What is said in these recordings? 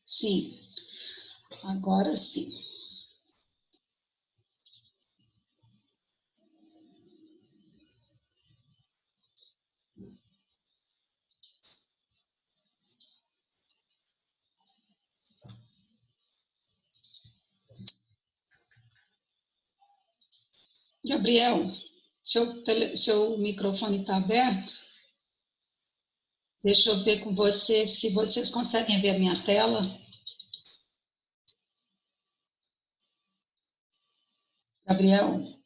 Sim, agora sim. Gabriel, seu microfone está aberto? Deixa eu ver com você se vocês conseguem ver a minha tela. Gabriel?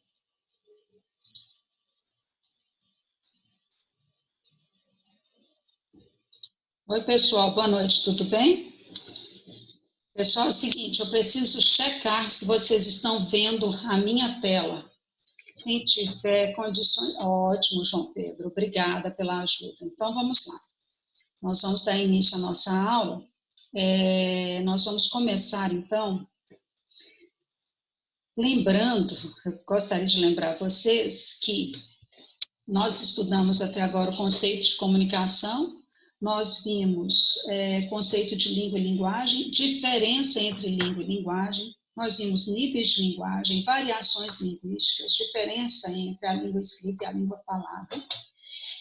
Oi, pessoal, boa noite, tudo bem? Pessoal, é o seguinte, eu preciso checar se vocês estão vendo a minha tela. Quem tiver condições... Ótimo, João Pedro, obrigada pela ajuda. Então, vamos lá. Nós vamos dar início à nossa aula. Nós vamos começar, então, lembrando, eu gostaria de lembrar vocês que nós estudamos até agora o conceito de comunicação, nós vimos conceito de língua e linguagem, diferença entre língua e linguagem, nós vimos níveis de linguagem, variações linguísticas, diferença entre a língua escrita e a língua falada.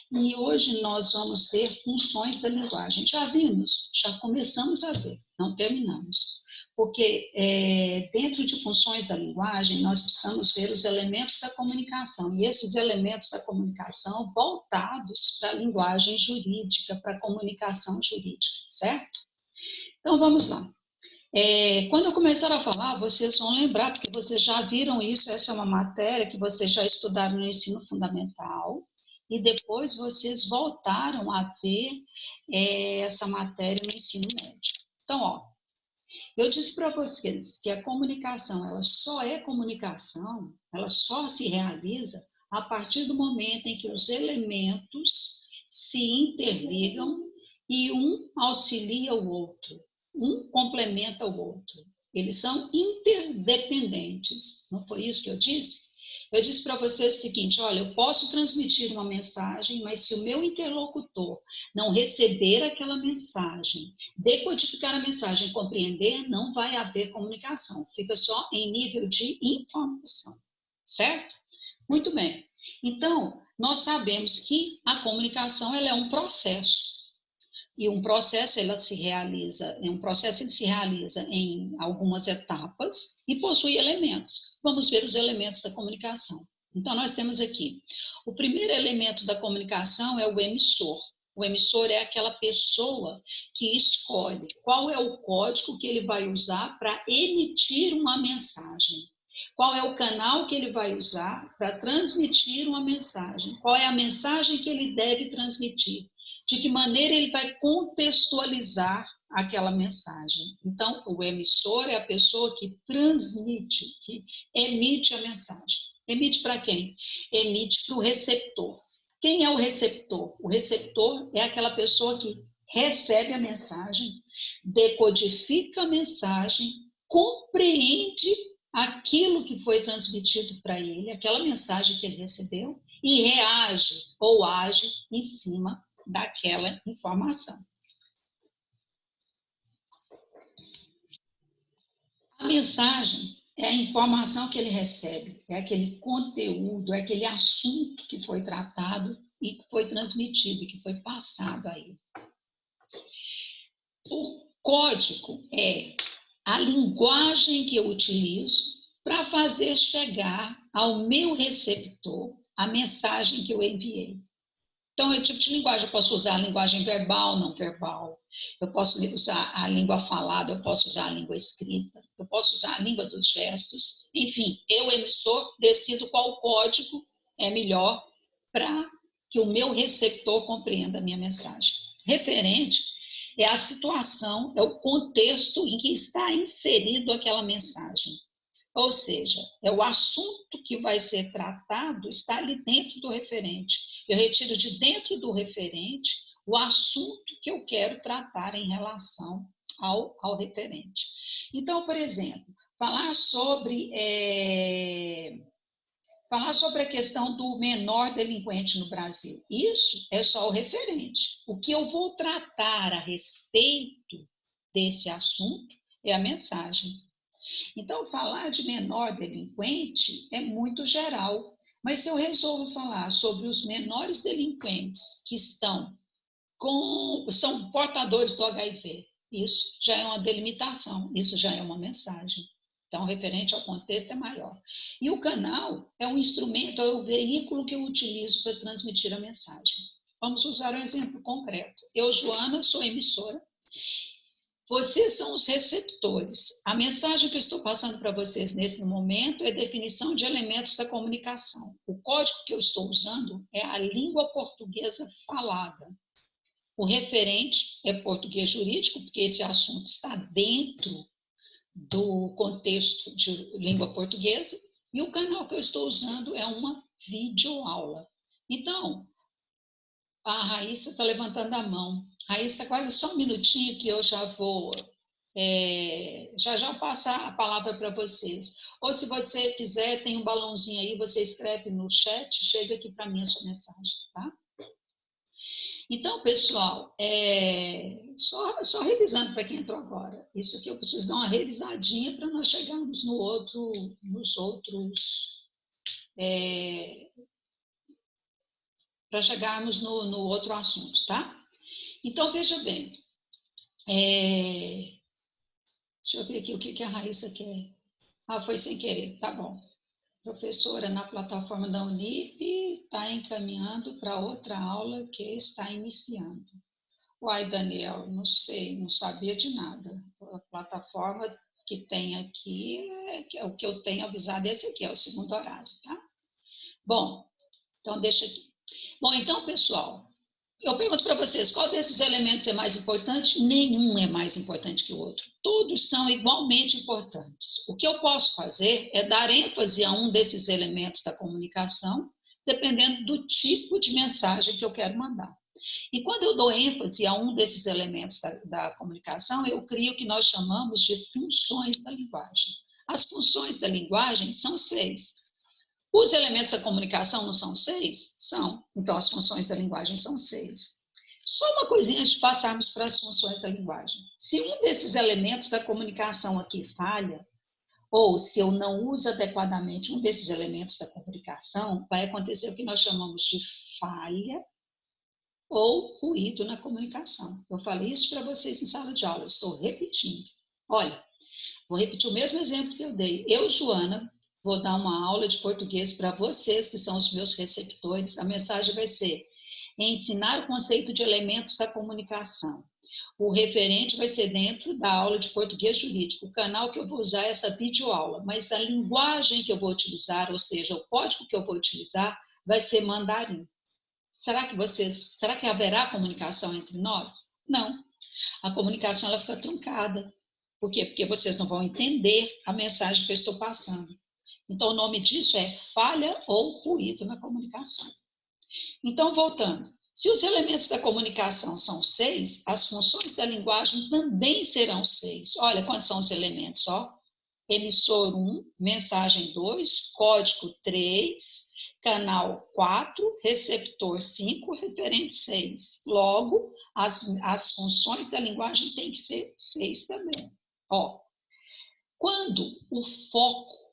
E hoje nós vamos ver funções da linguagem. Já vimos, já começamos a ver, não terminamos. Porque dentro de funções da linguagem, nós precisamos ver os elementos da comunicação, e esses elementos da comunicação voltados para a linguagem jurídica, para a comunicação jurídica, certo? Então, vamos lá. Quando eu começar a falar, vocês vão lembrar, porque vocês já viram isso, essa é uma matéria que vocês já estudaram no ensino fundamental, e depois vocês voltaram a ver essa matéria no ensino médio. Então, ó, eu disse para vocês que a comunicação, ela só é comunicação, ela só se realiza a partir do momento em que os elementos se interligam e um auxilia o outro, um complementa o outro. Eles são interdependentes. Não foi isso que eu disse? Eu disse para vocês o seguinte, olha, eu posso transmitir uma mensagem, mas se o meu interlocutor não receber aquela mensagem, decodificar a mensagem, compreender, não vai haver comunicação. Fica só em nível de informação, certo? Muito bem. Então, nós sabemos que a comunicação ela é um processo. E um processo ele se realiza em algumas etapas e possui elementos. Vamos ver os elementos da comunicação. Então, nós temos aqui, o primeiro elemento da comunicação é o emissor. O emissor é aquela pessoa que escolhe qual é o código que ele vai usar para emitir uma mensagem. Qual é o canal que ele vai usar para transmitir uma mensagem? Qual é a mensagem que ele deve transmitir? De que maneira ele vai contextualizar aquela mensagem. Então, o emissor é a pessoa que transmite, que emite a mensagem. Emite para quem? Emite para o receptor. Quem é o receptor? O receptor é aquela pessoa que recebe a mensagem, decodifica a mensagem, compreende aquilo que foi transmitido para ele, aquela mensagem que ele recebeu, e reage ou age em cima daquela informação. A mensagem é a informação que ele recebe, é aquele conteúdo, é aquele assunto que foi tratado e que foi transmitido, que foi passado a ele. O código é a linguagem que eu utilizo para fazer chegar ao meu receptor a mensagem que eu enviei. Então, é tipo de linguagem. Eu posso usar a linguagem verbal, não verbal. Eu posso usar a língua falada, eu posso usar a língua escrita. Eu posso usar a língua dos gestos. Enfim, eu, emissor, decido qual código é melhor para que o meu receptor compreenda a minha mensagem. Referente é a situação, é o contexto em que está inserido aquela mensagem. Ou seja, é o assunto que vai ser tratado, está ali dentro do referente. Eu retiro de dentro do referente o assunto que eu quero tratar em relação ao referente. Então, por exemplo, falar sobre a questão do menor delinquente no Brasil. Isso é só o referente. O que eu vou tratar a respeito desse assunto é a mensagem. Então, falar de menor delinquente é muito geral, mas se eu resolvo falar sobre os menores delinquentes que são portadores do HIV, isso já é uma delimitação, isso já é uma mensagem. Então, referente ao contexto é maior. E o canal é um instrumento, é o veículo que eu utilizo para transmitir a mensagem. Vamos usar um exemplo concreto. Eu, Joana, sou emissora. Vocês são os receptores. A mensagem que eu estou passando para vocês nesse momento é definição de elementos da comunicação. O código que eu estou usando é a língua portuguesa falada. O referente é português jurídico, porque esse assunto está dentro do contexto de língua portuguesa, e o canal que eu estou usando é uma videoaula. Então, a Raíssa está levantando a mão. Raíssa, aguarda só um minutinho que eu já vou, já passar a palavra para vocês. Ou se você quiser, tem um balãozinho aí, você escreve no chat, chega aqui para mim a sua mensagem, tá? Então, pessoal, só revisando para quem entrou agora, isso aqui eu preciso dar uma revisadinha para nós chegarmos para chegarmos no outro assunto, tá? Então, veja bem, deixa eu ver aqui o que a Raíssa quer. Ah, foi sem querer, tá bom. Professora na plataforma da Unip está encaminhando para outra aula que está iniciando. Uai, Daniel, não sei, não sabia de nada. A plataforma que tem aqui, o que eu tenho avisado, esse aqui é o segundo horário, tá? Bom, então deixa aqui. Bom, então, pessoal, eu pergunto para vocês, qual desses elementos é mais importante? Nenhum é mais importante que o outro. Todos são igualmente importantes. O que eu posso fazer é dar ênfase a um desses elementos da comunicação, dependendo do tipo de mensagem que eu quero mandar. E quando eu dou ênfase a um desses elementos da comunicação, eu crio o que nós chamamos de funções da linguagem. As funções da linguagem são 6. Os elementos da comunicação não são 6? São. Então, as funções da linguagem são 6. Só uma coisinha antes de passarmos para as funções da linguagem. Se um desses elementos da comunicação aqui falha, ou se eu não uso adequadamente um desses elementos da comunicação, vai acontecer o que nós chamamos de falha ou ruído na comunicação. Eu falei isso para vocês em sala de aula, eu estou repetindo. Olha, vou repetir o mesmo exemplo que eu dei. Eu, Joana, vou dar uma aula de português para vocês, que são os meus receptores. A mensagem vai ser ensinar o conceito de elementos da comunicação. O referente vai ser dentro da aula de português jurídico. O canal que eu vou usar é essa videoaula, mas a linguagem que eu vou utilizar, ou seja, o código que eu vou utilizar, vai ser mandarim. Será que haverá comunicação entre nós? Não. A comunicação ela fica truncada. Por quê? Porque vocês não vão entender a mensagem que eu estou passando. Então, o nome disso é falha ou ruído na comunicação. Então, voltando. Se os elementos da comunicação são 6, as funções da linguagem também serão 6. Olha quantos são os elementos, ó. Emissor 1, mensagem 2, código 3, canal 4, receptor 5, referente 6. Logo, as funções da linguagem têm que ser 6 também. Ó, quando o foco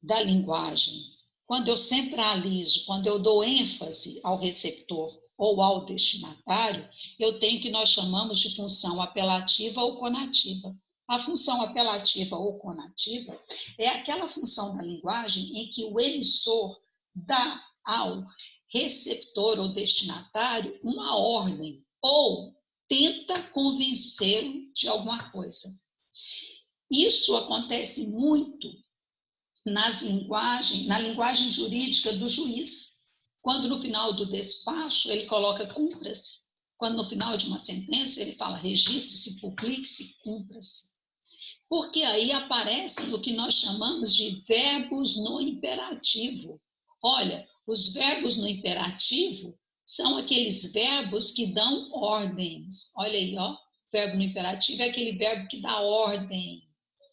da linguagem, quando eu centralizo, quando eu dou ênfase ao receptor ou ao destinatário, eu tenho o que nós chamamos de função apelativa ou conativa. A função apelativa ou conativa é aquela função da linguagem em que o emissor dá ao receptor ou destinatário uma ordem ou tenta convencê-lo de alguma coisa. Isso acontece muito na linguagem jurídica do juiz, quando no final do despacho ele coloca cumpra-se, quando no final de uma sentença ele fala registre-se, publique-se, cumpra-se. Porque aí aparecem o que nós chamamos de verbos no imperativo. Olha, os verbos no imperativo são aqueles verbos que dão ordens. Olha aí, ó, verbo no imperativo é aquele verbo que dá ordem.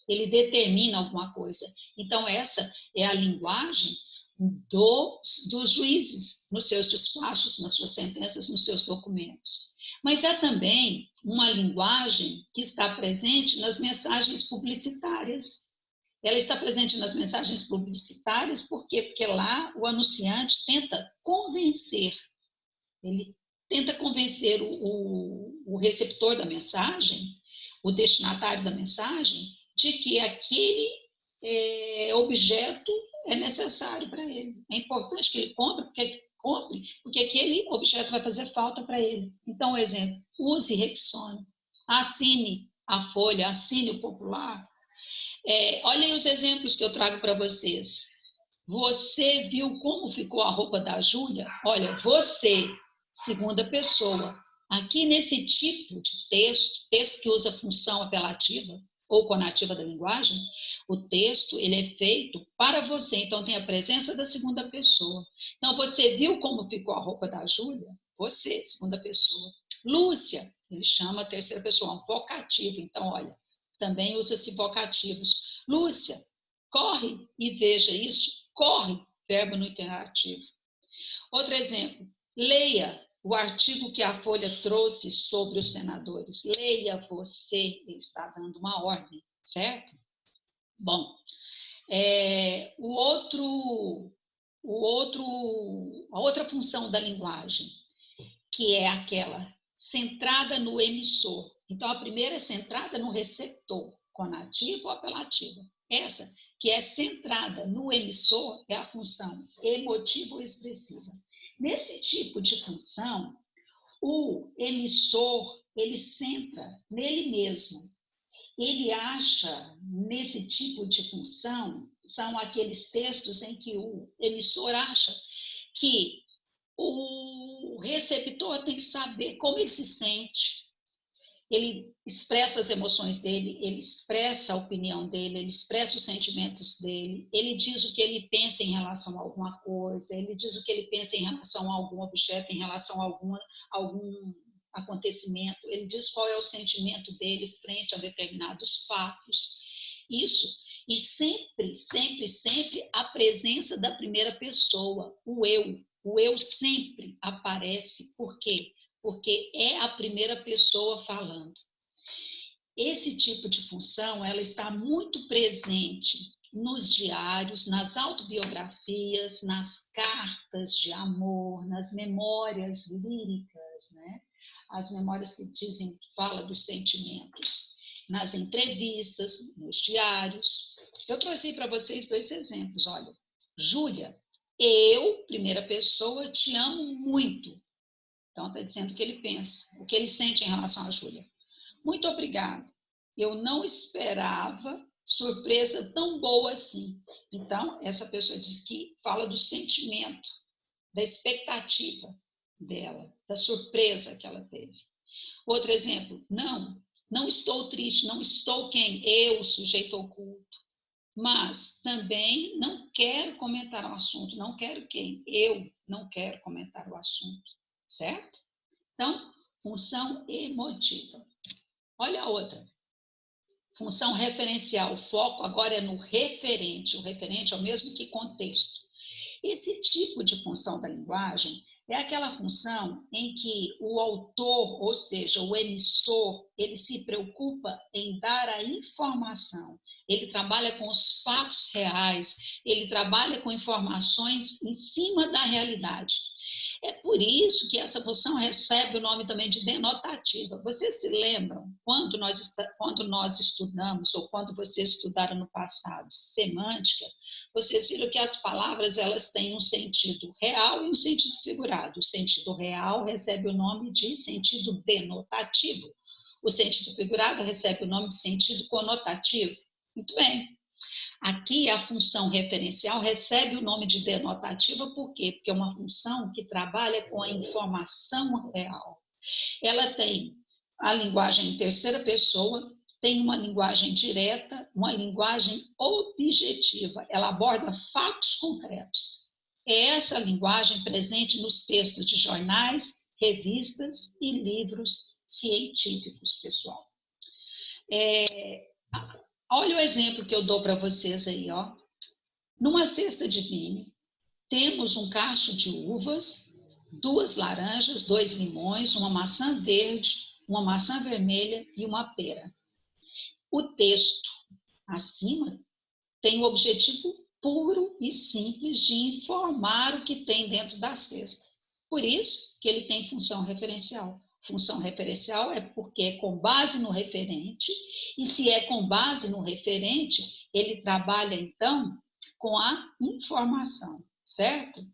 Ele determina alguma coisa. Então, essa é a linguagem dos juízes, nos seus despachos, nas suas sentenças, nos seus documentos. Mas é também uma linguagem que está presente nas mensagens publicitárias. Ela está presente nas mensagens publicitárias por quê? Porque lá o anunciante tenta convencer, ele tenta convencer o receptor da mensagem, o destinatário da mensagem, de que aquele objeto é necessário para ele. É importante que ele compre, porque aquele objeto vai fazer falta para ele. Então, exemplo, use Rexona, assine a Folha, assine o Popular. Olhem os exemplos que eu trago para vocês. Você viu como ficou a roupa da Júlia? Olha, você, segunda pessoa. Aqui nesse tipo de texto que usa função apelativa ou conativa da linguagem, o texto ele é feito para você, então tem a presença da segunda pessoa. Então, você viu como ficou a roupa da Júlia? Você, segunda pessoa. Lúcia, ele chama a terceira pessoa, um vocativo. Então, olha, também usa-se vocativos. Lúcia, corre e veja isso. Corre, verbo no imperativo. Outro exemplo, leia o artigo que a Folha trouxe sobre os senadores. Leia você, ele está dando uma ordem, certo? Bom, a outra função da linguagem, que é aquela centrada no emissor. Então, a primeira é centrada no receptor, conativo ou apelativa. Essa, que é centrada no emissor, é a função emotiva ou expressiva. Nesse tipo de função, o emissor, ele centra nele mesmo. Ele acha, nesse tipo de função, são aqueles textos em que o emissor acha que o receptor tem que saber como ele se sente, ele expressa as emoções dele, ele expressa a opinião dele, ele expressa os sentimentos dele, ele diz o que ele pensa em relação a alguma coisa, ele diz o que ele pensa em relação a algum objeto, em relação a algum acontecimento, ele diz qual é o sentimento dele frente a determinados fatos. Isso. E sempre, sempre, sempre a presença da primeira pessoa, o eu. O eu sempre aparece. Por quê? Porque é a primeira pessoa falando. Esse tipo de função, ela está muito presente nos diários, nas autobiografias, nas cartas de amor, nas memórias líricas, né? As memórias que dizem, fala dos sentimentos, nas entrevistas, nos diários. Eu trouxe para vocês 2 exemplos, olha. Júlia, eu, primeira pessoa, te amo muito. Então, está dizendo o que ele pensa, o que ele sente em relação a Júlia. Muito obrigada. Eu não esperava surpresa tão boa assim. Então, essa pessoa diz que fala do sentimento, da expectativa dela, da surpresa que ela teve. Outro exemplo, não estou triste, não estou quem? Eu, sujeito oculto. Mas também não quero comentar o assunto, não quero quem? Eu não quero comentar o assunto, certo? Então, função emotiva. Olha a outra. Função referencial. O foco agora é no referente. O referente é o mesmo que contexto. Esse tipo de função da linguagem é aquela função em que o autor, ou seja, o emissor, ele se preocupa em dar a informação. Ele trabalha com os fatos reais, ele trabalha com informações em cima da realidade. É por isso que essa função recebe o nome também de denotativa. Vocês se lembram, quando nós estudamos, ou quando vocês estudaram no passado, semântica, vocês viram que as palavras elas têm um sentido real e um sentido figurado. O sentido real recebe o nome de sentido denotativo. O sentido figurado recebe o nome de sentido conotativo. Muito bem. Aqui, a função referencial recebe o nome de denotativa, por quê? Porque é uma função que trabalha com a informação real. Ela tem a linguagem em terceira pessoa, tem uma linguagem direta, uma linguagem objetiva. Ela aborda fatos concretos. É essa linguagem presente nos textos de jornais, revistas e livros científicos, pessoal. Olha o exemplo que eu dou para vocês aí, ó. Numa cesta de vinho, temos um cacho de uvas, 2 laranjas, 2 limões, uma maçã verde, uma maçã vermelha e uma pera. O texto acima tem o objetivo puro e simples de informar o que tem dentro da cesta. Por isso que ele tem função referencial. Função referencial é porque é com base no referente, e se é com base no referente, ele trabalha, então, com a informação, certo?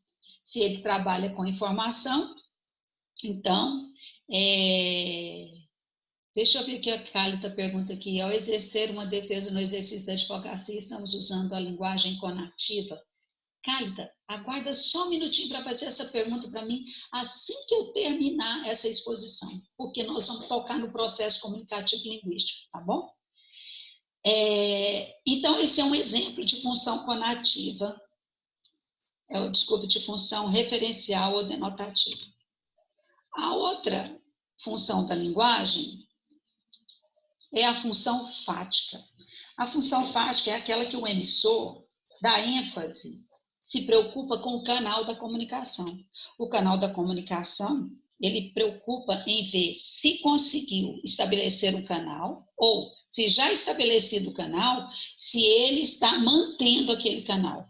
Se ele trabalha com informação, então, deixa eu ver aqui, a Cálita pergunta aqui, ao exercer uma defesa no exercício da advocacia, estamos usando a linguagem conativa? Cálita, aguarda só um minutinho para fazer essa pergunta para mim, assim que eu terminar essa exposição, porque nós vamos tocar no processo comunicativo linguístico, tá bom? Então, esse é um exemplo de função conativa, desculpe, de função referencial ou denotativa. A outra função da linguagem é a função fática. A função fática é aquela que o emissor dá ênfase, se preocupa com o canal da comunicação. O canal da comunicação, ele preocupa em ver se conseguiu estabelecer um canal, ou, se já estabelecido o canal, se ele está mantendo aquele canal.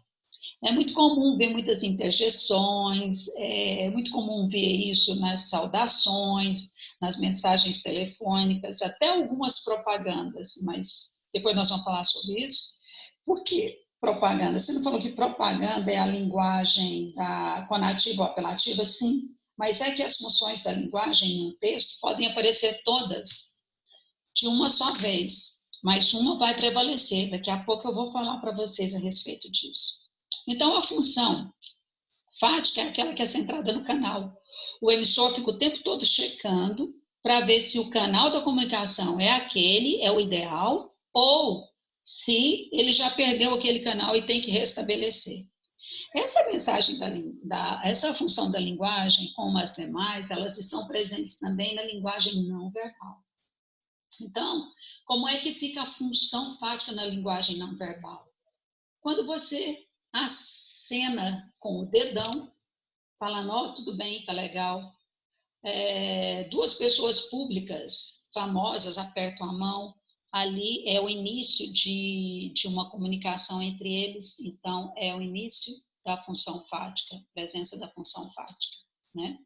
É muito comum ver muitas interjeições, é muito comum ver isso nas saudações, nas mensagens telefônicas, até algumas propagandas, mas depois nós vamos falar sobre isso. Por que propaganda? Você não falou que propaganda é a linguagem conativa ou apelativa? Sim, mas é que as funções da linguagem em um texto podem aparecer todas de uma só vez, mas uma vai prevalecer. Daqui a pouco eu vou falar para vocês a respeito disso. Então, a função fática é aquela que é centrada no canal. O emissor fica o tempo todo checando para ver se o canal da comunicação é aquele, é o ideal, ou se ele já perdeu aquele canal e tem que restabelecer. Essa mensagem essa função da linguagem, como as demais, elas estão presentes também na linguagem não verbal. Então, como é que fica a função fática na linguagem não verbal? Quando você acena com o dedão, falando, ó, tudo bem, tá legal. 2 pessoas públicas famosas apertam a mão, ali é o início de uma comunicação entre eles, então é o início da função fática, presença da função fática, né?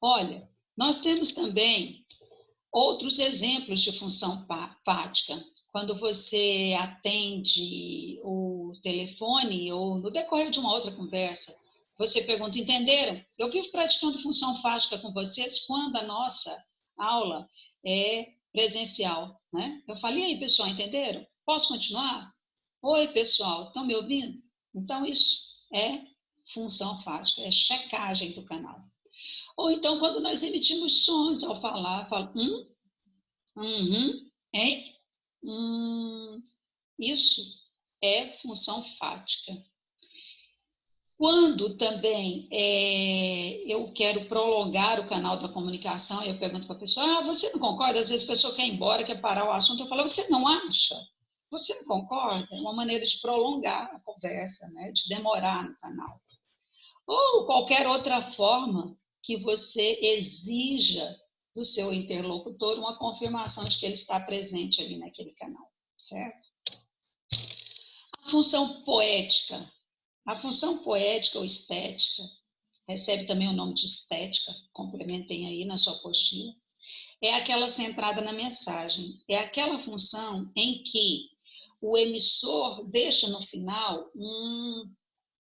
Olha, nós temos também outros exemplos de função fática. Quando você atende o telefone ou no decorrer de uma outra conversa, você pergunta, entenderam? Eu vivo praticando função fática com vocês quando a nossa aula é presencial, né? Eu falei, e aí, pessoal, entenderam? Posso continuar? Oi, pessoal, estão me ouvindo? Então, isso é função fática, é checagem do canal. Ou então, quando nós emitimos sons ao falar, falo, hein? Isso é função fática. Quando também eu quero prolongar o canal da comunicação, eu pergunto para a pessoa, você não concorda? Às vezes a pessoa quer ir embora, quer parar o assunto, eu falo, você não acha? Você não concorda? É uma maneira de prolongar a conversa, né? De demorar no canal. Ou qualquer outra forma que você exija do seu interlocutor uma confirmação de que ele está presente ali naquele canal, certo? A função poética. A função poética ou estética, recebe também o nome de estética, complementem aí na sua apostila, é aquela centrada na mensagem. É aquela função em que o emissor deixa no final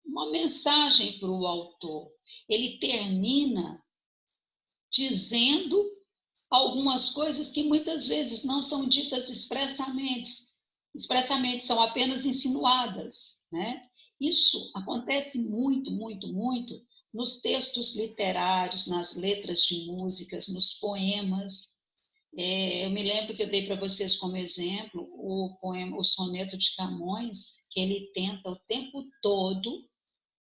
uma mensagem para o autor. Ele termina dizendo algumas coisas que muitas vezes não são ditas expressamente são apenas insinuadas, né? Isso acontece muito, muito, muito nos textos literários, nas letras de músicas, nos poemas. Eu me lembro que eu dei para vocês como exemplo o poema, o Soneto de Camões, que ele tenta o tempo todo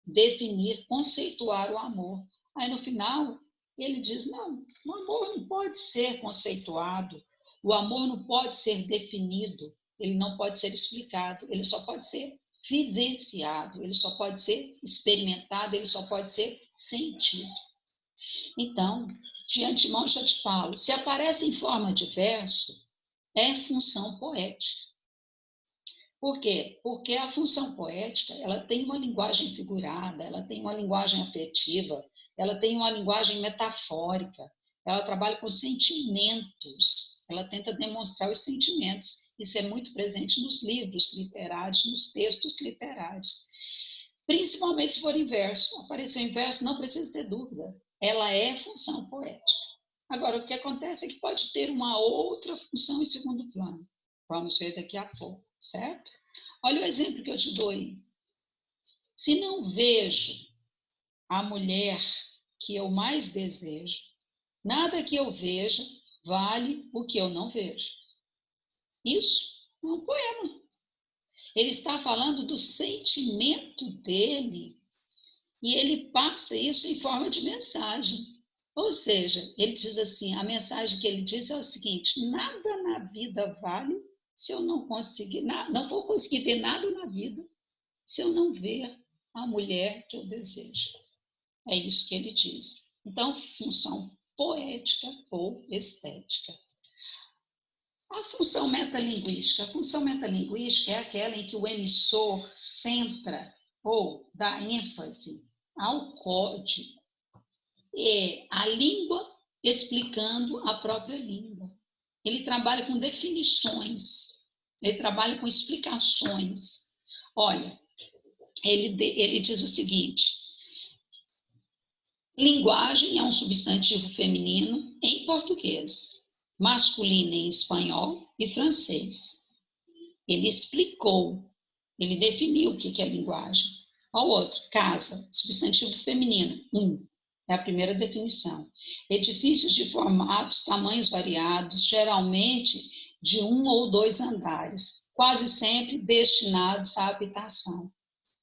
definir, conceituar o amor. Aí no final ele diz, não, o amor não pode ser conceituado, o amor não pode ser definido, ele não pode ser explicado, ele só pode ser vivenciado, ele só pode ser experimentado, ele só pode ser sentido. Então, de antemão já te falo, se aparece em forma de verso, é função poética. Por quê? Porque a função poética, ela tem uma linguagem figurada, ela tem uma linguagem afetiva, ela tem uma linguagem metafórica, ela trabalha com sentimentos, ela tenta demonstrar os sentimentos. Isso é muito presente nos livros literários, nos textos literários. Principalmente se for em verso. Apareceu em verso, não precisa ter dúvida. Ela é função poética. Agora, o que acontece é que pode ter uma outra função em segundo plano. Vamos ver daqui a pouco, certo? Olha o exemplo que eu te dou aí. Se não vejo a mulher que eu mais desejo, nada que eu veja vale o que eu não vejo. Isso é um poema. Ele está falando do sentimento dele e ele passa isso em forma de mensagem. Ou seja, ele diz assim, a mensagem que ele diz é o seguinte: nada na vida vale se eu não conseguir, não vou conseguir ver nada na vida se eu não ver a mulher que eu desejo. É isso que ele diz. Então, função poética ou estética. A função metalinguística. A função metalinguística é aquela em que o emissor centra ou dá ênfase ao código. É a língua explicando a própria língua. Ele trabalha com definições, ele trabalha com explicações. Olha, ele diz o seguinte: linguagem é um substantivo feminino em português, masculino em espanhol e francês. Ele explicou, ele definiu o que é linguagem. Ao outro, casa, substantivo feminino, é a primeira definição. Edifícios de formatos, tamanhos variados, geralmente de 1 ou 2 andares, quase sempre destinados à habitação. O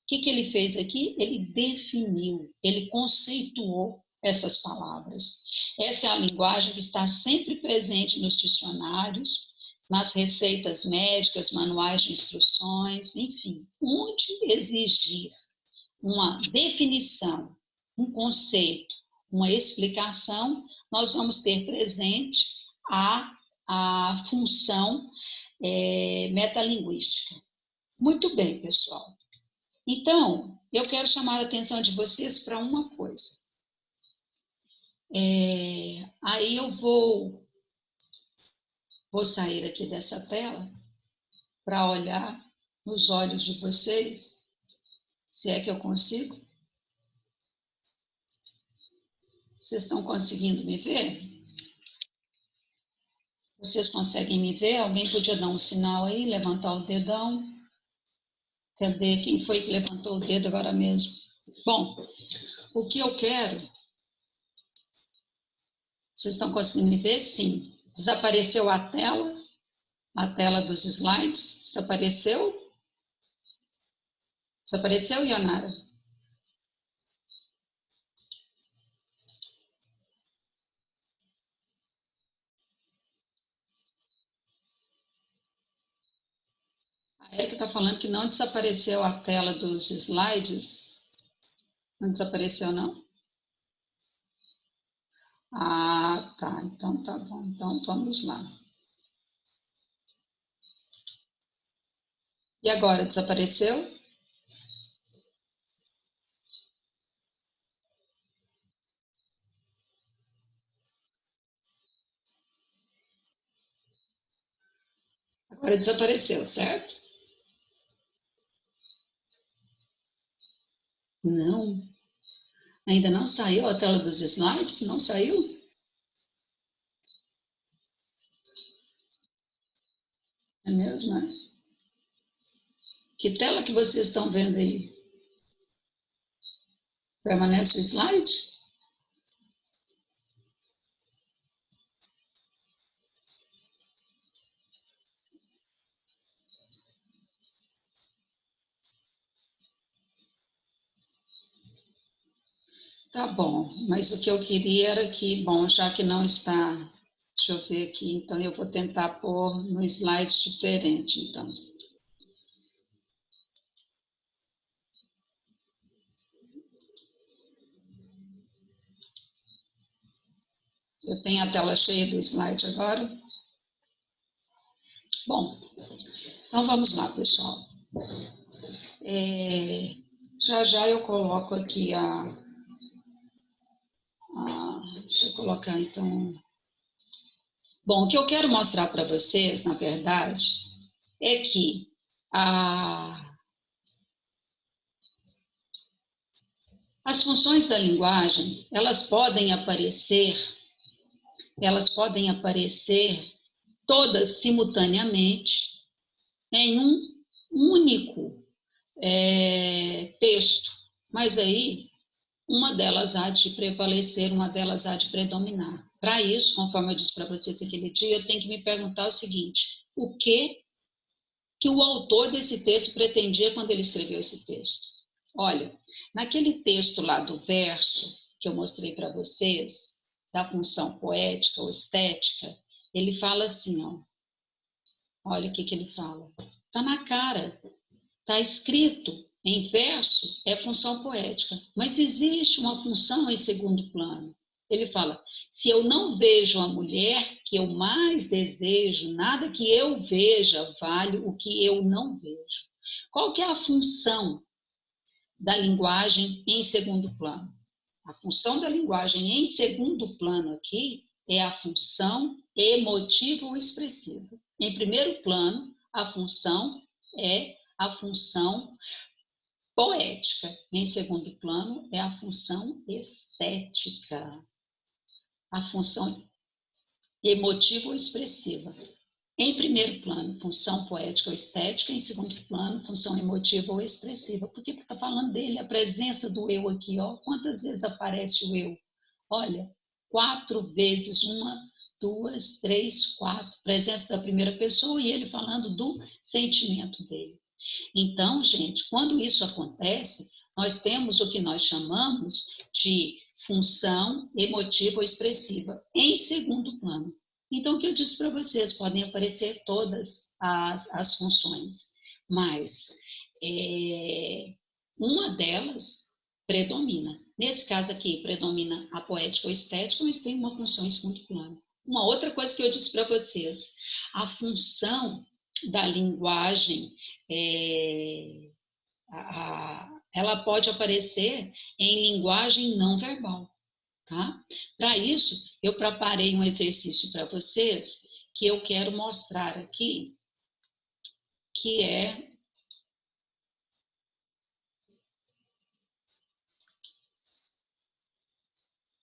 que ele fez aqui? Ele definiu, ele conceituou essas palavras. Essa é a linguagem que está sempre presente nos dicionários, nas receitas médicas, manuais de instruções, enfim, onde exigir uma definição, um conceito, uma explicação, nós vamos ter presente a função metalinguística. Muito bem, pessoal. Então, eu quero chamar a atenção de vocês para uma coisa. Aí eu vou sair aqui dessa tela para olhar nos olhos de vocês, se é que eu consigo. Vocês estão conseguindo me ver? Vocês conseguem me ver? Alguém podia dar um sinal aí, levantar o dedão? Cadê? Quem foi que levantou o dedo agora mesmo? Bom, o que eu quero... Vocês estão conseguindo me ver? Sim. Desapareceu a tela dos slides. Desapareceu? Desapareceu, Ionara? A Erika está falando que não desapareceu a tela dos slides. Não desapareceu, não? Ah, tá. Então tá bom. Então vamos lá. E agora, desapareceu? Agora desapareceu, certo? Não. Ainda não saiu a tela dos slides? Não saiu? É mesmo, né? Que tela que vocês estão vendo aí? Permanece o slide? Tá bom, mas o que eu queria era que, bom, já que não está, deixa eu ver aqui, então eu vou tentar pôr no slide diferente, então. Eu tenho a tela cheia do slide agora. Bom, então vamos lá, pessoal. Já já eu coloco aqui deixa eu colocar, então... Bom, o que eu quero mostrar para vocês, na verdade, é que as funções da linguagem, elas podem aparecer todas simultaneamente em um único texto, mas aí uma delas há de prevalecer, uma delas há de predominar. Para isso, conforme eu disse para vocês aquele dia, eu tenho que me perguntar o seguinte: o que o autor desse texto pretendia quando ele escreveu esse texto? Olha, naquele texto lá do verso que eu mostrei para vocês, da função poética ou estética, ele fala assim, ó, olha o que ele fala. Está na cara, está escrito em verso, é função poética, mas existe uma função em segundo plano. Ele fala, se eu não vejo a mulher que eu mais desejo, nada que eu veja vale o que eu não vejo. Qual que é a função da linguagem em segundo plano? A função da linguagem em segundo plano aqui é a função emotiva ou expressiva. Em primeiro plano, a função é a função poética. Em segundo plano, é a função estética. A função emotiva ou expressiva. Em primeiro plano, função poética ou estética. Em segundo plano, função emotiva ou expressiva. Por que está falando dele? A presença do eu aqui, ó. Quantas vezes aparece o eu? Olha, 4 vezes, 1, 2, 3, 4. Presença da primeira pessoa e ele falando do sentimento dele. Então, gente, quando isso acontece, nós temos o que nós chamamos de função emotiva ou expressiva em segundo plano. Então, o que eu disse para vocês, podem aparecer todas as funções, mas uma delas predomina. Nesse caso aqui, predomina a poética ou estética, mas tem uma função em segundo plano. Uma outra coisa que eu disse para vocês, a função da linguagem, ela pode aparecer em linguagem não verbal. Tá? Para isso, eu preparei um exercício para vocês que eu quero mostrar aqui, que é...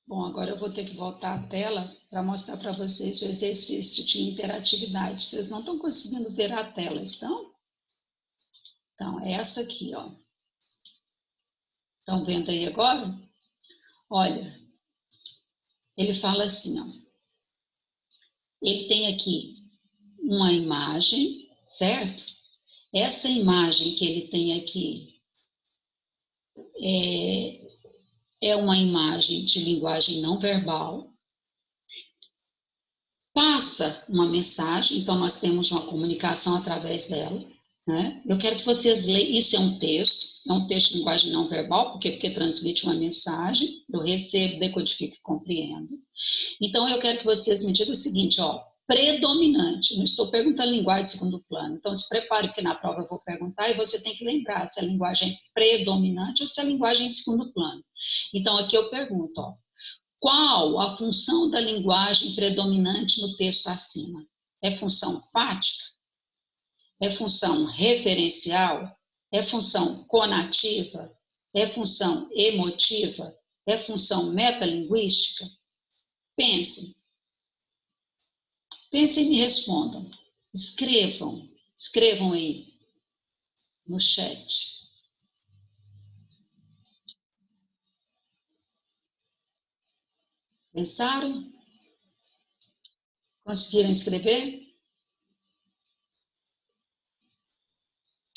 Bom, agora eu vou ter que voltar à tela para mostrar para vocês o exercício de interatividade. Vocês não estão conseguindo ver a tela, estão? Então, é essa aqui, ó. Estão vendo aí agora? Olha, ele fala assim, ó. Ele tem aqui uma imagem, certo? Essa imagem que ele tem aqui é uma imagem de linguagem não verbal. Passa uma mensagem, então nós temos uma comunicação através dela. Né? Eu quero que vocês leiam, isso é um texto de linguagem não verbal, porque transmite uma mensagem, eu recebo, decodifico e compreendo. Então eu quero que vocês me digam o seguinte, ó, predominante, não estou perguntando linguagem de segundo plano, então se prepare, porque na prova eu vou perguntar e você tem que lembrar se a linguagem é predominante ou se a linguagem é de segundo plano. Então aqui eu pergunto, ó, qual a função da linguagem predominante no texto acima? É função fática? É função referencial? É função conativa? É função emotiva? É função metalinguística? Pensem. Pensem e me respondam. Escrevam aí no chat. Pensaram? Conseguiram escrever?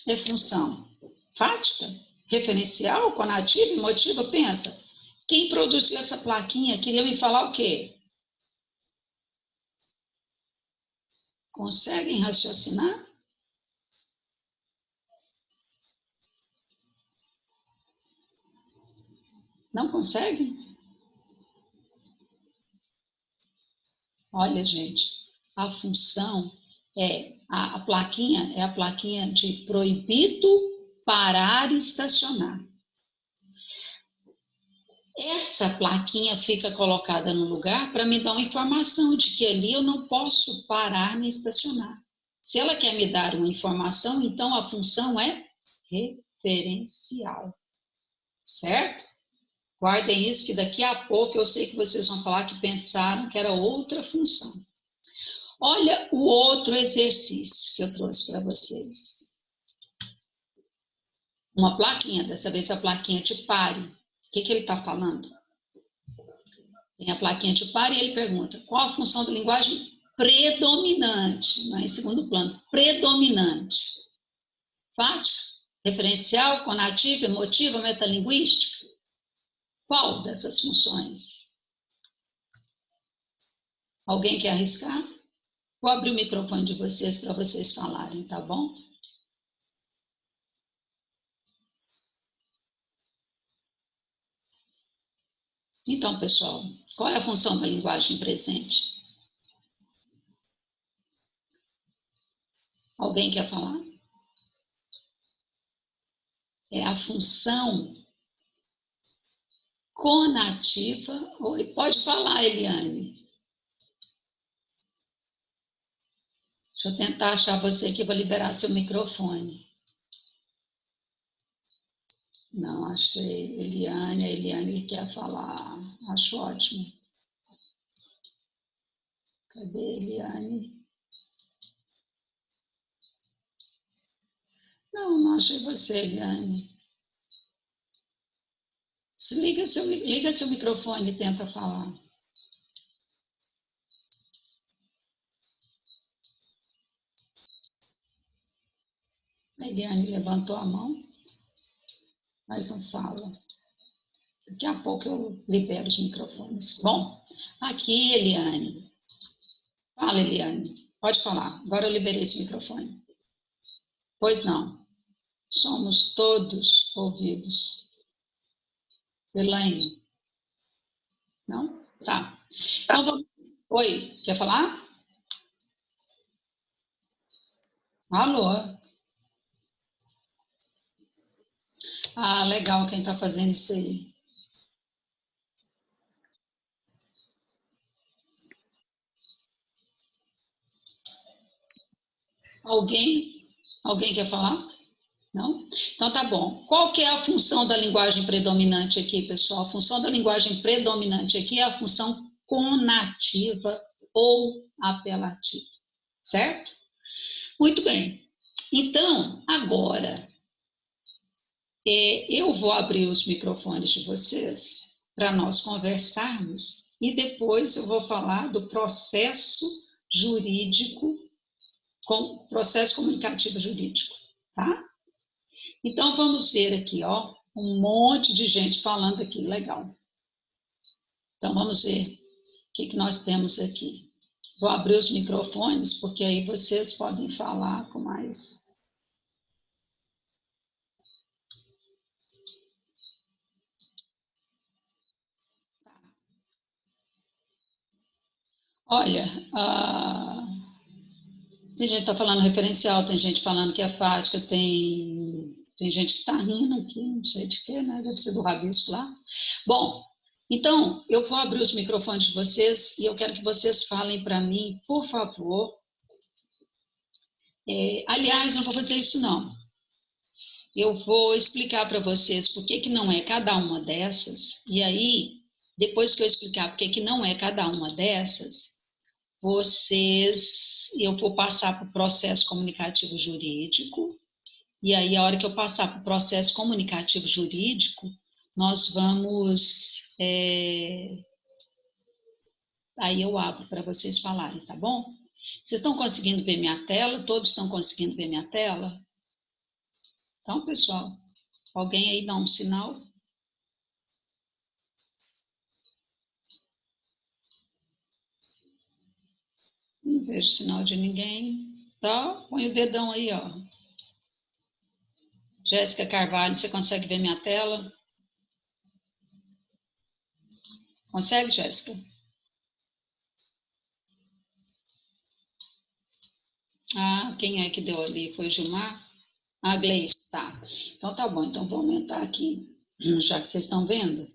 É função fática, referencial, conativa, emotiva? Pensa. Quem produziu essa plaquinha queria me falar o quê? Conseguem raciocinar? Não conseguem? Olha, gente, a função a plaquinha é a plaquinha de proibido parar e estacionar. Essa plaquinha fica colocada no lugar para me dar uma informação de que ali eu não posso parar nem estacionar. Se ela quer me dar uma informação, então a função é referencial. Certo? Guardem isso, que daqui a pouco eu sei que vocês vão falar que pensaram que era outra função. Olha o outro exercício que eu trouxe para vocês. Uma plaquinha, dessa vez a plaquinha de pare. O que ele está falando? Tem a plaquinha de pare e ele pergunta, qual a função da linguagem predominante? Não é em segundo plano, predominante. Fática, referencial, conativa, emotiva, metalinguística? Qual dessas funções? Alguém quer arriscar? Vou abrir o microfone de vocês para vocês falarem, tá bom? Então, pessoal, qual é a função da linguagem presente? Alguém quer falar? É a função conativa. Oi, pode falar, Eliane. Deixa eu tentar achar você aqui para liberar seu microfone. Não achei. Eliane, a Eliane quer falar. Acho ótimo. Cadê a Eliane? Não achei você, Eliane. Liga seu microfone e tenta falar. A Eliane levantou a mão, mas não fala. Daqui a pouco eu libero os microfones. Bom, aqui, Eliane. Fala, Eliane. Pode falar. Agora eu liberei esse microfone. Pois não. Somos todos ouvidos. Elaine? Não? Tá. Então, vamos... Oi, quer falar? Alô? Ah, legal quem está fazendo isso aí. Alguém quer falar? Não? Então tá bom. Qual que é a função da linguagem predominante aqui, pessoal? A função da linguagem predominante aqui é a função conativa ou apelativa, certo? Muito bem. Então, agora, eu vou abrir os microfones de vocês para nós conversarmos e depois eu vou falar do processo jurídico, processo comunicativo jurídico, tá? Então, vamos ver aqui, ó, um monte de gente falando aqui, legal. Então, vamos ver o que nós temos aqui. Vou abrir os microfones, porque aí vocês podem falar com mais... Olha, tem gente que está falando referencial, tem gente falando que é fática, tem gente que está rindo aqui, não sei de quê, né? Deve ser do rabisco lá. Bom, então, eu vou abrir os microfones de vocês e eu quero que vocês falem para mim, por favor. Aliás, não vou fazer isso não. Eu vou explicar para vocês por que não é cada uma dessas, e aí, depois que eu explicar por que não é cada uma dessas, eu vou passar para o processo comunicativo jurídico, e aí a hora que eu passar para o processo comunicativo jurídico, nós vamos... aí eu abro para vocês falarem, tá bom? Vocês estão conseguindo ver minha tela? Todos estão conseguindo ver minha tela? Então, pessoal, alguém aí dá um sinal? Não vejo sinal de ninguém. Tá? Põe o dedão aí, ó. Jéssica Carvalho, você consegue ver minha tela? Consegue, Jéssica? Quem é que deu ali? Foi Gilmar? A Gleice, tá. Então tá bom, então vou aumentar aqui, já que vocês estão vendo,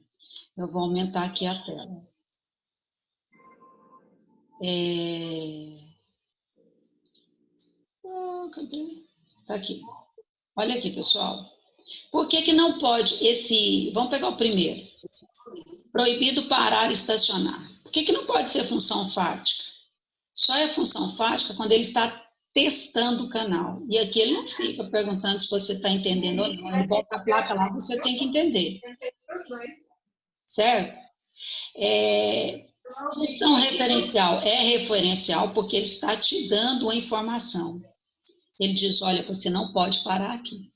eu vou aumentar aqui a tela. Cadê? Tá aqui. Olha aqui, pessoal. Por que que não pode vamos pegar o primeiro. Proibido parar e estacionar. Por que que não pode ser função fática? Só é função fática quando ele está testando o canal. E aqui ele não fica perguntando se você está entendendo ou não. Ele bota a placa lá, você tem que entender. Certo? Função referencial. É referencial porque ele está te dando uma informação. Ele diz, olha, você não pode parar aqui.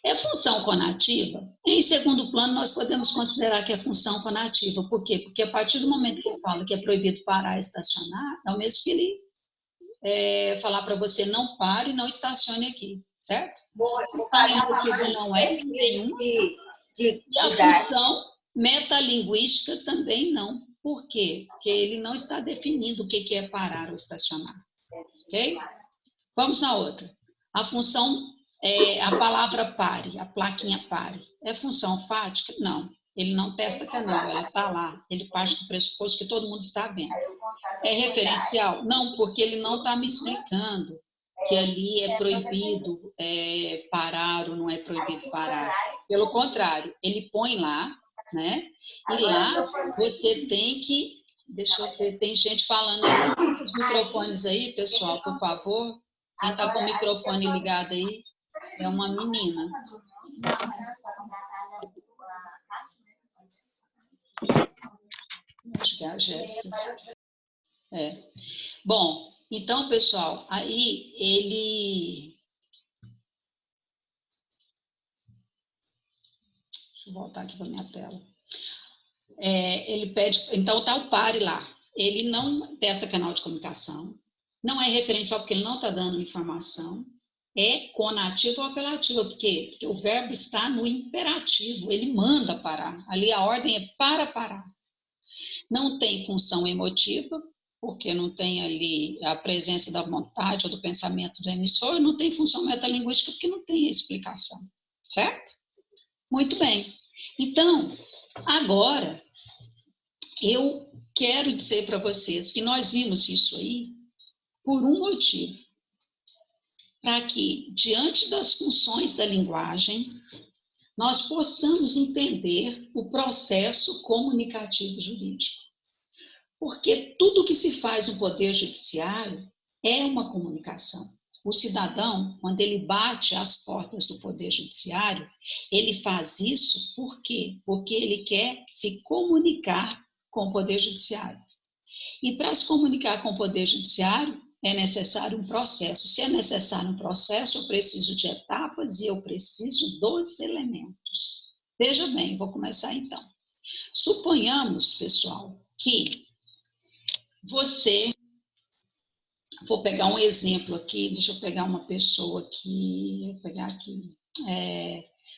É função conativa? Em segundo plano, nós podemos considerar que é função conativa. Por quê? Porque a partir do momento que ele fala que é proibido parar e estacionar, é o mesmo que ele falar para você não pare e não estacione aqui, certo? Função emotiva não é nenhuma. E a função metalinguística também não. Por quê? Porque ele não está definindo o que é parar ou estacionar. Ok? Vamos na outra. A função, a palavra pare, a plaquinha pare. É função fática? Não. Ele não testa canal, ela está lá. Ele parte do pressuposto que todo mundo está vendo. É referencial? Não, porque ele não está me explicando que ali é proibido parar ou não é proibido parar. Pelo contrário, ele põe lá, né? E lá você tem que... Deixa eu ver, tem gente falando aí. Os microfones aí, pessoal, por favor. Quem está com o microfone ligado aí é uma menina. Acho que é a Jéssica. Bom, então, pessoal, aí ele... Deixa eu voltar aqui para a minha tela. Ele pede... Então, tá o pare lá. Ele não testa canal de comunicação. Não é referencial porque ele não está dando informação. É conativa ou apelativa, porque o verbo está no imperativo, ele manda parar. Ali a ordem é para parar. Não tem função emotiva, porque não tem ali a presença da vontade ou do pensamento do emissor, não tem função metalinguística, porque não tem a explicação, certo? Muito bem. Então, agora, eu quero dizer para vocês que nós vimos isso aí por um motivo. Para que, diante das funções da linguagem, nós possamos entender o processo comunicativo jurídico. Porque tudo que se faz no Poder Judiciário é uma comunicação. O cidadão, quando ele bate às portas do Poder Judiciário, ele faz isso por quê? Porque ele quer se comunicar com o Poder Judiciário. E para se comunicar com o Poder Judiciário, é necessário um processo. Se é necessário um processo, eu preciso de etapas e eu preciso dos elementos. Veja bem, vou começar então. Suponhamos, pessoal, que você... Vou pegar um exemplo aqui, deixa eu pegar uma pessoa aqui, vou pegar aqui.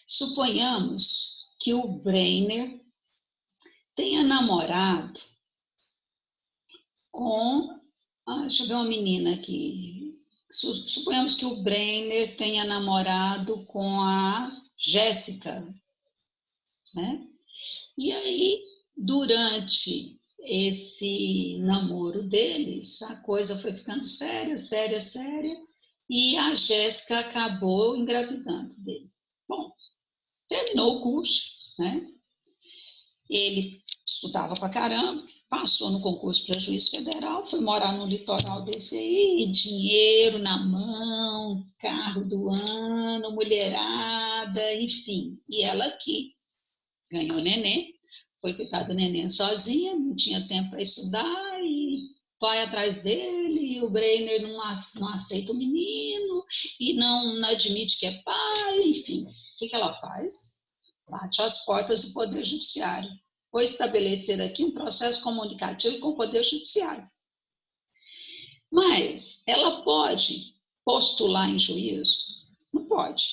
Suponhamos que o Breiner tenha namorado com... deixa eu ver uma menina aqui. Suponhamos que o Breiner tenha namorado com a Jéssica, né? E aí, durante esse namoro deles, a coisa foi ficando séria, séria, séria, e a Jéssica acabou engravidando dele. Bom, terminou o curso, né? Ele estudava pra caramba, passou no concurso para juiz federal, foi morar no litoral desse aí, dinheiro na mão, carro do ano, mulherada, enfim. E ela aqui ganhou neném, foi cuidar do neném sozinha, não tinha tempo para estudar, e vai atrás dele, e o Breiner não aceita o menino, e não admite que é pai, enfim. O que ela faz? Bate às portas do Poder Judiciário. Vou estabelecer aqui um processo comunicativo com o Poder Judiciário. Mas ela pode postular em juízo? Não pode.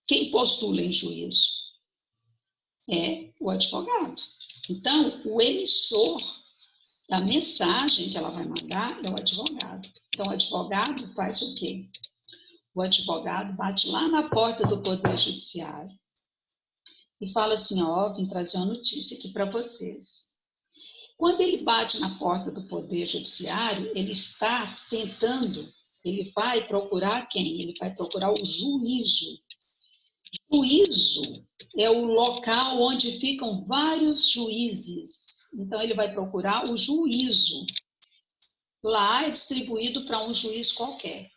Quem postula em juízo é o advogado. Então, o emissor da mensagem que ela vai mandar é o advogado. Então, o advogado faz o quê? o advogado bate lá na porta do Poder Judiciário e fala assim, ó, vim trazer uma notícia aqui para vocês. Quando ele bate na porta do Poder Judiciário, ele está tentando, ele vai procurar quem? Ele vai procurar o juízo. Juízo é o local onde ficam vários juízes. Então, ele vai procurar o juízo. Lá é distribuído para um juiz qualquer.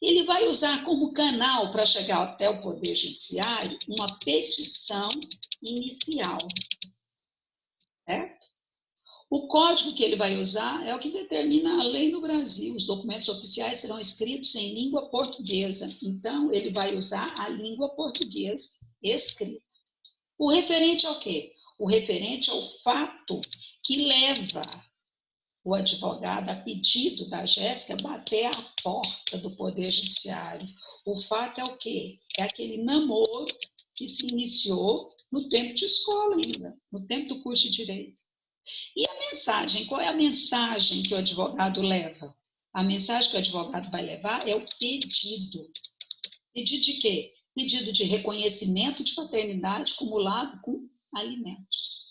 Ele vai usar como canal para chegar até o Poder Judiciário uma petição inicial, certo? O código que ele vai usar é o que determina a lei no Brasil. Os documentos oficiais serão escritos em língua portuguesa. Então, ele vai usar a língua portuguesa escrita. O referente ao quê? O referente ao fato que leva o advogado, a pedido da Jéssica, bater à porta do Poder Judiciário. O fato é o quê? É aquele namoro que se iniciou no tempo de escola ainda, no tempo do curso de Direito. E a mensagem? Qual é a mensagem que o advogado leva? A mensagem que o advogado vai levar é o pedido. Pedido de quê? Pedido de reconhecimento de paternidade acumulado com alimentos.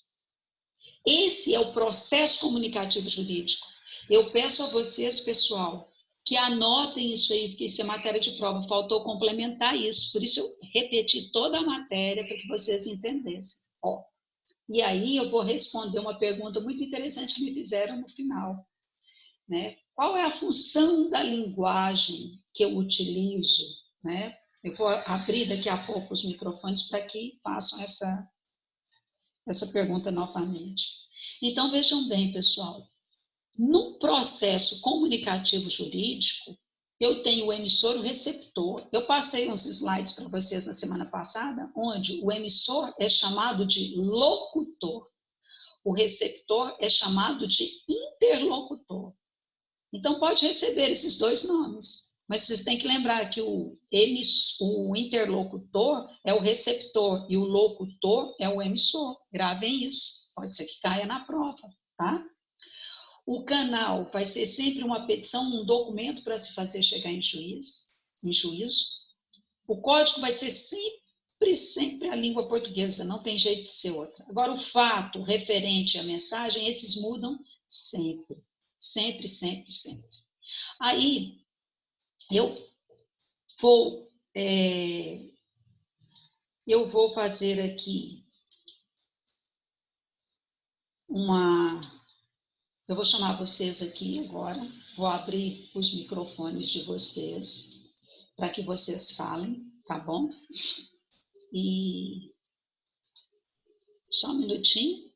Esse é o processo comunicativo jurídico. Eu peço a vocês, pessoal, que anotem isso aí, porque isso é matéria de prova, faltou complementar isso. Por isso eu repeti toda a matéria para que vocês entendessem. Ó, e aí eu vou responder uma pergunta muito interessante que me fizeram no final, né? Qual é a função da linguagem que eu utilizo, né? Eu vou abrir daqui a pouco os microfones para que façam essa pergunta novamente. Então, vejam bem, pessoal, no processo comunicativo jurídico, eu tenho o emissor e o receptor. Eu passei uns slides para vocês na semana passada, onde o emissor é chamado de locutor, o receptor é chamado de interlocutor. Então, pode receber esses dois nomes, mas vocês têm que lembrar que o interlocutor é o receptor e o locutor é o emissor. Gravem isso, pode ser que caia na prova, tá? O canal vai ser sempre uma petição, um documento para se fazer chegar em juízo. O código vai ser sempre a língua portuguesa, não tem jeito de ser outra. Agora, o fato referente à mensagem, esses mudam sempre. Sempre, sempre, sempre. Aí, eu vou fazer aqui eu vou chamar vocês aqui agora, vou abrir os microfones de vocês, para que vocês falem, tá bom? E só um minutinho,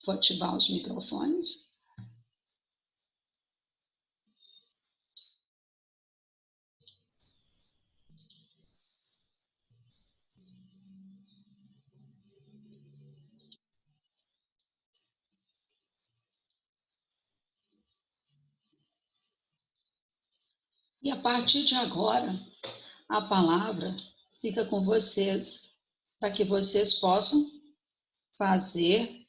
vou ativar os microfones. E a partir de agora, a palavra fica com vocês, para que vocês possam fazer,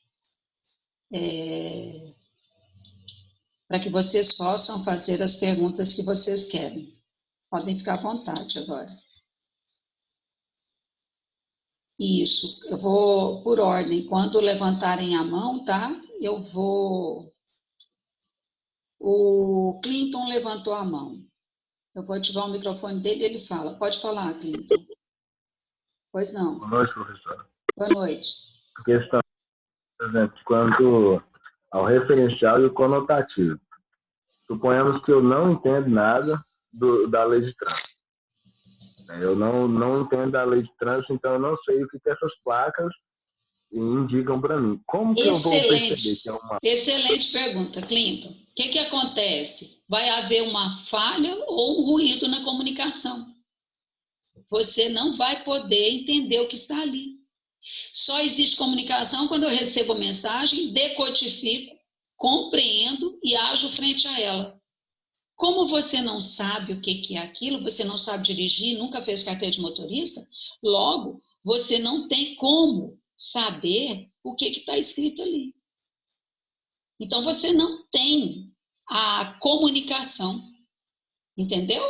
as perguntas que vocês querem. Podem ficar à vontade agora. Isso, eu vou por ordem. Quando levantarem a mão, tá? Eu vou... O Clinton levantou a mão. Eu vou ativar o microfone dele e ele fala. Pode falar, Clinton. Pois não. Boa noite, professora. Boa noite. A questão, por exemplo, quanto ao referencial e o conotativo. Suponhamos que eu não entendo nada da lei de trânsito. Eu não entendo da lei de trânsito, então eu não sei o que essas placas indicam para mim. Como que eu vou perceber que é uma... Excelente pergunta, Clinton. O que acontece? Vai haver uma falha ou um ruído na comunicação. Você não vai poder entender o que está ali. Só existe comunicação quando eu recebo a mensagem, decodifico, compreendo e ajo frente a ela. Como você não sabe o que é aquilo, você não sabe dirigir, nunca fez carteira de motorista, logo, você não tem como saber o que está escrito ali. Então, você não tem a comunicação, entendeu?